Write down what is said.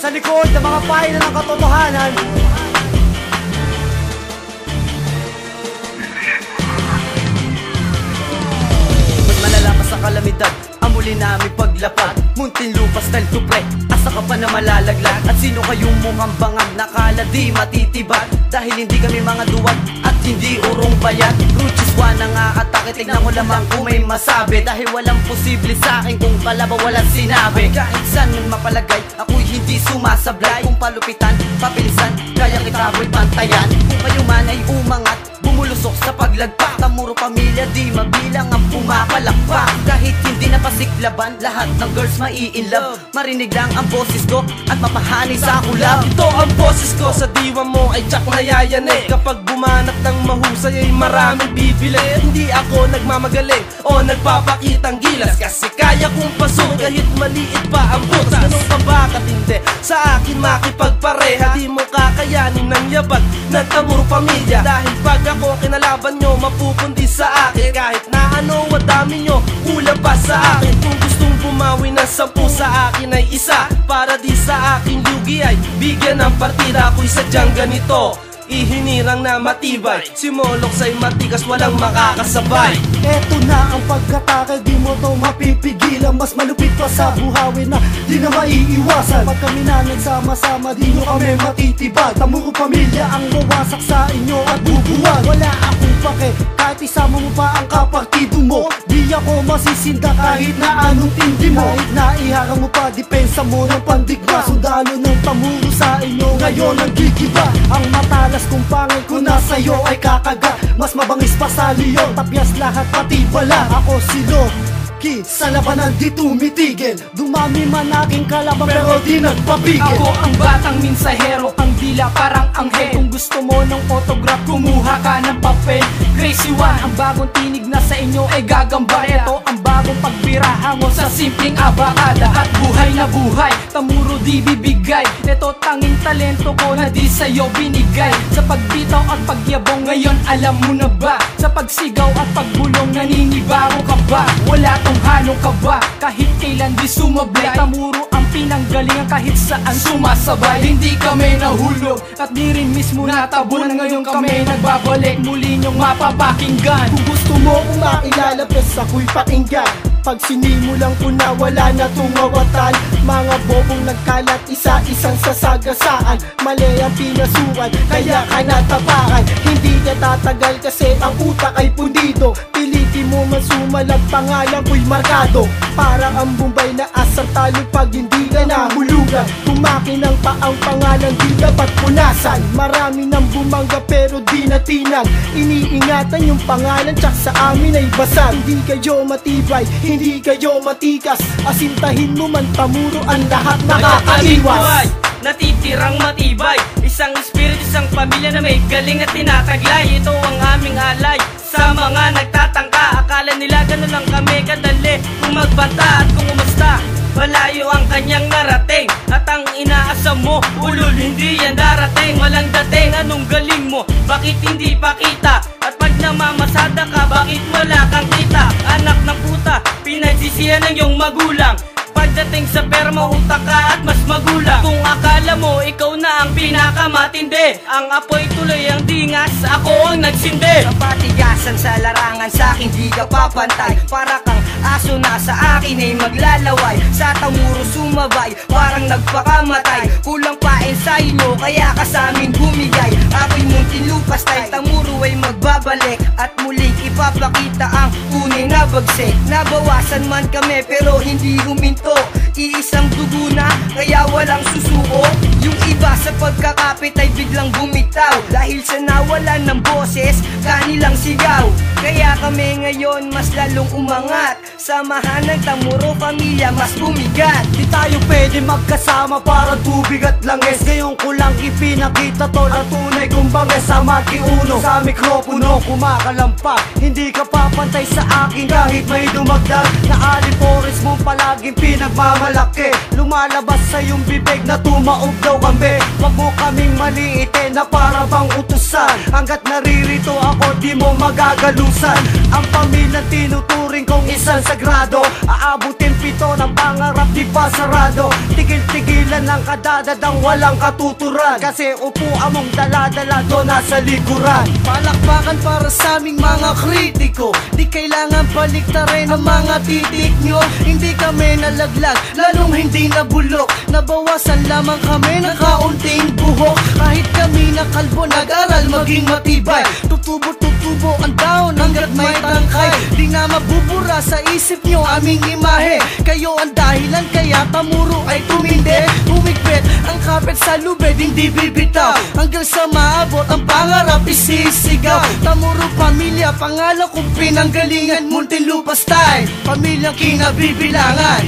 sa likod ng mga pahina ng katotohanan. Mas malala pa sa kalamidad ang muli namin paglapag. Muntin lupa style to pre, asa ka pa na malalaglag. At sino kayong mukhang bangag, nakala di matitibag. Dahil hindi kami mga duwag at hindi urong bayat. Ruchis na nga atake, tignan ko lamang kung may masabi. Dahil walang posible sa akin kung kalabaw walang sinabi. Kahit saan man mapalagay, ako'y hindi sumasablay. Kung palupitan, papilisan, kaya kita ako'y pantayan. Kung kayo man ay umangat, bumulusok sa paglagpak. Tamuro pamilya, di mabilang ang pumapalakpak. Kahit hindi na pasiklaban, lahat ng girls mai-inlove. Marinig lang ang boses ko at mapahani sa kulab. Ito ang boses ko, sa diwa mo ay tsak na yayane. Kapag bumanat ng mahusay ay maraming bibili. Hindi ako nagmamagaling o nagpapakitang gilas, kasi kaya kong pasok kahit maliit pa ang butas. Ganun pa ba katindi sa akin makipagpareha? Di mo kakayanin ng yabag ng tamuro pamilya. Dahil pag ako kinalaban nyo, mapupundi sa akin. Kahit na ano, wadami nyo, kulang pa sa akin. Kung gustong bumawi ng 10 sa akin ay isa. Para di sa aking lugi ay bigyan ng partida. Ako'y sadyang ganito, ihinirang na matibay. Simolok sa'y matigas, walang makakasabay. Eto na ang pagkatake, di mo to mapipigilan. Mas malupit pa sa buhawin na di na maiiwasan. Pag kami na nagsama-sama, di nyo kami matitibag. Tamuro pamilya ang wawasak sa inyo at bubuwag. Wala akong pake, kahit isama mo pa ang kapartido mo. Di ako masisinda kahit na anong tindi mo. Kahit na iharang mo pa, depensa mo ng pandigma. Sundalo ng tamuro sa inyo, ngayon ang gigiba. Ang matalas kung pangil ko na sa'yo ay kakagat. Mas mabangis pa sa liyon, tapyas lahat pati bala. Ako si Loki, sa labanan di tumitigil. Dumami man aking kalaban pero di nagpapigil. Ako ang batang minsahero, ang dila parang anghel. Kung gusto mo ng autograph, kumuha ka ng papel. Crazy One, ang bagong tinig na sa inyo ay gagamba. Ito ang bagong pagbirahan mo sa simpleng abakada. At buhay na buhay, tamuro di bibigay. Ito tanging talento ko na di sa'yo binigay. Sa pagbitaw at pagyabong ngayon alam mo na ba? Sa pagsigaw at pagbulong naninibago ka ba? Wala tong halong ka ba? Kahit kailan di sumablay. Tamuro ang pinanggalingan kahit saan sumasabay. Hindi kami nahulog at di rin mismo natabunan. Ngayon kami nagbabalik, muli nyong mapapakinggan. Kung gusto mo kung makilala, pes ako'y pakinggan. Pag sinimulan ko na wala na tumawatan. Mga bobong nagkalat, isa-isang sasagasaan. Mali ang pinasukan, kaya ka natapakan. Hindi ka tatagal kasi ang utak ay pundido. Piliti mo man sumalag, pangalan ko'y markado. Parang ang Bombay na asang talo pag hindi ka nahulugan. Kumakinang pa ang pangalan, di dapat punasan. Marami nang bumangga pero di natinag. Iniingatan yung pangalan, tsak sa amin ay basag. Hindi kayo matibay, hindi kayo matikas. Asintahin mo man tamuro, ang lahat nakakaliwas. Natitirang matibay, isang espiritu, isang pamilya na may galing na tinataglay. Ito ang aming alay sa mga nagtatangka. Akala nila ganun lang kami kadali kung magbanta at kung umusta. Malayo ang kanyang narating at ang inaasam mo, ulol hindi yan darating. Walang dating, anong galing mo? Bakit hindi pakita? At pag namamasada ka, bakit wala kang kita? Anak ng puta, pinagsisihan ng iyong magulang. Pagdating sa pera mo, utak ka at mas magulang. Kung akala mo, ikaw na ang pinakamatindi. Ang apoy tuloy ang dingas, ako ang nagsindi. Sa patigasan sa larangan, sa akin di ka papantay. Para kang aso na sa akin ay maglalaway. Sa tamuro sumabay, parang nagpakamatay. Kulang pa sa inyo, kaya ka sa amin bumigay. Ako'y muntinlupa style, tamuro ay magbabalik. At muling ipapakita ang tunay na bagsik. Nabawasan man kami pero hindi huminto. Iisang dugo na, kaya walang susuko. Yung iba sa pagkakapit ay biglang bumitaw. Dahil sa nawalan ng boses, kanilang sigaw. Kaya kami ngayon mas lalong umangat. Samahan ng tamuro pamilya, mas bumigat. Di tayo pwede magkasama para tubig at langis. Ngayon ko lang ipinakita tol ang tunay kong bangis. Sa makiuno, sa mikropono, kumakalampa. Hindi ka papantay sa akin kahit may dumagdag. Na alipores mo palaging pinagmamalaki. Lumalabas sa iyong bibig na tumaob daw kami. Wag mo kaming maliitin na para bang utusan. Hanggat naririto ako di mo magagalusan. Ang pamilyang tinuturing kong isang sagrado, aabutin 7 ng pangarap di pa sarado. Tigil-tigilan ng kadadadang walang katuturan, kasi upuan mong dala-dala doon nasa likuran. Palakpakan para sa aming mga kritiko, di kailangan baliktarin ang mga titik nyo. Hindi kami nalaglag, lalong hindi nabulok, nabawasan lamang kami ng kaunting buhok. Kahit kami na kalbo, nag-aral maging matibay, tutubo ang daon hanggat may tangkay. Di na mabubura sa isip nyo aming imahe, kayo ang dahilan kaya tamuro ay tumindi. Humigpit ang kapit sa lubid, hindi bibitaw, hanggang sa maabot ang pangarap isisigaw. Tamuro pamilya, pangalan kong pinanggalingan, Muntinlupa style, pamilyang kinabibilangan.